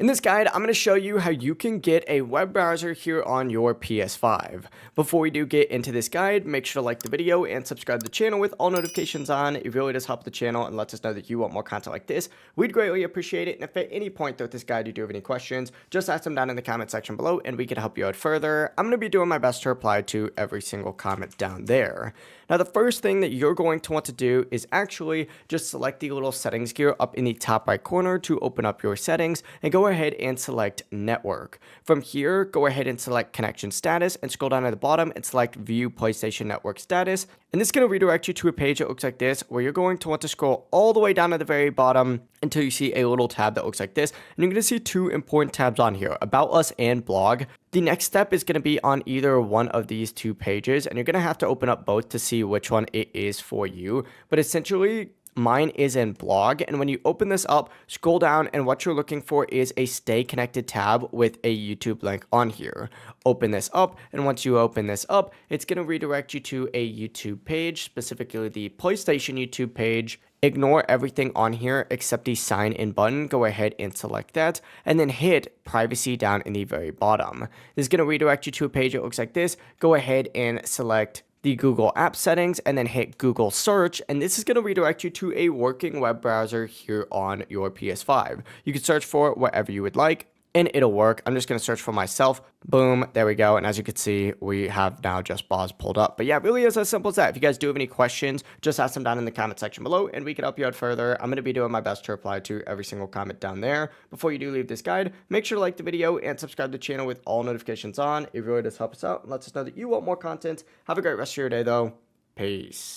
In this guide, I'm going to show you how you can get a web browser here on your PS5. Before we do get into this guide, make sure to like the video and subscribe to the channel with all notifications on. It really does help the channel and lets us know that you want more content like this. We'd greatly appreciate it. And if at any point throughout this guide you do have any questions, just ask them down in the comment section below and we can help you out further. I'm going to be doing my best to reply to every single comment down there. Now, the first thing that you're going to want to do is actually just select the little settings gear up in the top right corner to open up your settings and go ahead and select network. From here, go ahead and select connection status and scroll down at the bottom and select view PlayStation Network status. And this is going to redirect you to a page that looks like this, where you're going to want to scroll all the way down to the very bottom until you see a little tab that looks like this. And you're going to see two important tabs on here, About Us and Blog. The next step is going to be on either one of these two pages, and you're going to have to open up both to see which one it is for you. But essentially, mine is in Blog, and when you open this up, scroll down, and what you're looking for is a Stay Connected tab with a YouTube link on here. Open this up, and once you open this up, it's going to redirect you to a YouTube page, specifically the PlayStation YouTube page. Ignore everything on here except the sign in button. Go ahead and select that and then hit privacy down in the very bottom. This is going to redirect you to a page that looks like this. Go ahead and select the Google app settings and then hit Google search, and this is going to redirect you to a working web browser here on your PS5. You can search for whatever you would like and it'll work. I'm just going to search for myself. Boom, there we go. And as you can see, we have now just Boz pulled up. But yeah, it really is as simple as that. If you guys do have any questions, just ask them down in the comment section below and we can help you out further. I'm going to be doing my best to reply to every single comment down there. Before you do leave this guide, make sure to like the video and subscribe to the channel with all notifications on. It really does help us out and lets us know that you want more content. Have a great rest of your day though. Peace.